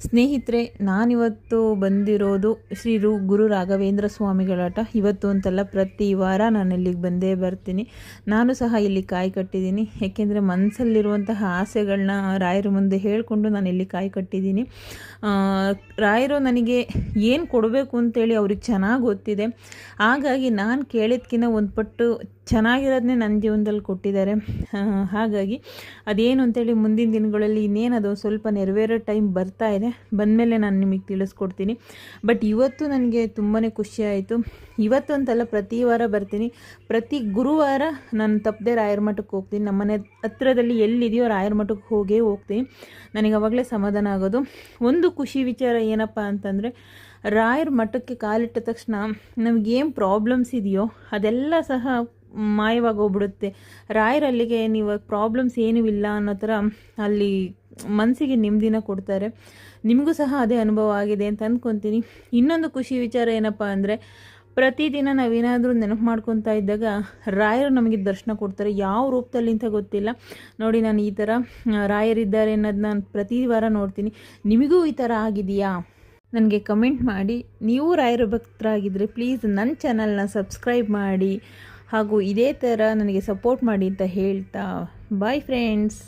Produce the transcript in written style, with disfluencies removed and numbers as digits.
ಸ್ನೇಹಿತರೆ, ನಾನಿವತ್ತು ಬಂದಿರೋದು ಶ್ರೀ ಗುರು ರಾಘವೇಂದ್ರ ಸ್ವಾಮಿಗಳ ಮಠ. ಇವತ್ತು ಅಂತಲ್ಲ, ಪ್ರತಿ ವಾರ ನಾನು ಇಲ್ಲಿಗೆ ಬಂದೇ ಬರ್ತೀನಿ. ನಾನು ಸಹ ಇಲ್ಲಿ ಕಾಯಿ ಕಟ್ಟಿದ್ದೀನಿ. ಏಕೆಂದರೆ ಮನಸ್ಸಲ್ಲಿರುವಂತಹ ಆಸೆಗಳನ್ನ ರಾಯರ ಮುಂದೆ ಹೇಳಿಕೊಂಡು ನಾನು ಇಲ್ಲಿ ಕಾಯಿ ಕಟ್ಟಿದ್ದೀನಿ. ರಾಯರು ನನಗೆ ಏನು ಕೊಡಬೇಕು ಅಂತೇಳಿ ಅವ್ರಿಗೆ ಚೆನ್ನಾಗಿ ಗೊತ್ತಿದೆ. ಹಾಗಾಗಿ ನಾನು ಕೇಳಿದ್ಕಿಂತ ಒಂದು ಪಟ್ಟು ಚೆನ್ನಾಗಿರೋದನ್ನೇ ನನ್ನ ಜೀವನದಲ್ಲಿ ಕೊಟ್ಟಿದ್ದಾರೆ. ಹಾಗಾಗಿ ಅದೇನು ಅಂತೇಳಿ ಮುಂದಿನ ದಿನಗಳಲ್ಲಿ ಇನ್ನೇನದು ಸ್ವಲ್ಪ ನೆರವೇರೋ ಟೈಮ್ ಬರ್ತಾ ಇದೆ. ಬಂದಮೇಲೆ ನಾನು ನಿಮಗೆ ತಿಳಿಸ್ಕೊಡ್ತೀನಿ. ಬಟ್ ಇವತ್ತು ನನಗೆ ತುಂಬಾ ಖುಷಿ ಆಯಿತು. ಇವತ್ತು ಅಂತಲ್ಲ, ಪ್ರತಿ ವಾರ ಬರ್ತೀನಿ. ಪ್ರತಿ ಗುರುವಾರ ನಾನು ತಪ್ಪದೆ ರಾಯರ ಮಠಕ್ಕೆ ಹೋಗ್ತೀನಿ. ನಮ್ಮನೆ ಹತ್ರದಲ್ಲಿ ಎಲ್ಲಿದೆಯೋ ರಾಯರ ಮಠಕ್ಕೆ ಹೋಗ್ತೀನಿ. ನನಗೆ ಅವಾಗಲೇ ಸಮಾಧಾನ ಆಗೋದು. ಒಂದು ಖುಷಿ ವಿಚಾರ ಏನಪ್ಪ ಅಂತಂದರೆ, ರಾಯರ ಮಠಕ್ಕೆ ಕಾಲಿಟ್ಟ ತಕ್ಷಣ ನಮಗೇನು ಪ್ರಾಬ್ಲಮ್ಸ್ ಇದೆಯೋ ಅದೆಲ್ಲ ಸಹ ಮಾಯವಾಗೋಗ್ಬಿಡುತ್ತೆ. ರಾಯರಲ್ಲಿಗೆ ನೀವು ಪ್ರಾಬ್ಲಮ್ಸ್ ಏನೂ ಇಲ್ಲ ಅನ್ನೋ ಥರ ಅಲ್ಲಿ ಮನಸ್ಸಿಗೆ ನೆಮ್ಮದಿನ ಕೊಡ್ತಾರೆ. ನಿಮಗೂ ಸಹ ಅದೇ ಅನುಭವ ಆಗಿದೆ ಅಂತ ಅಂದ್ಕೊತೀನಿ. ಇನ್ನೊಂದು ಖುಷಿ ವಿಚಾರ ಏನಪ್ಪ ಅಂದರೆ, ಪ್ರತಿದಿನ ನಾವೇನಾದರೂ ನೆನಪು ಮಾಡ್ಕೊತಾ ಇದ್ದಾಗ ರಾಯರು ನಮಗೆ ದರ್ಶನ ಕೊಡ್ತಾರೆ. ಯಾವ ರೂಪದಲ್ಲಿ ಅಂತ ಗೊತ್ತಿಲ್ಲ. ನೋಡಿ, ನಾನು ಈ ಥರ ರಾಯರಿದ್ದಾರೆ ಅನ್ನೋದನ್ನ ನಾನು ಪ್ರತಿ ವಾರ ನೋಡ್ತೀನಿ. ನಿಮಗೂ ಈ ಥರ ಆಗಿದೆಯಾ? ನನಗೆ ಕಮೆಂಟ್ ಮಾಡಿ. ನೀವು ರಾಯರ ಭಕ್ತರಾಗಿದ್ದರೆ ಪ್ಲೀಸ್ ನನ್ನ ಚಾನಲ್ನ ಸಬ್ಸ್ಕ್ರೈಬ್ ಮಾಡಿ, ಹಾಗೂ ಇದೇ ಥರ ನನಗೆ ಸಪೋರ್ಟ್ ಮಾಡಿ ಅಂತ ಹೇಳ್ತಾ, ಬಾಯ್ ಫ್ರೆಂಡ್ಸ್.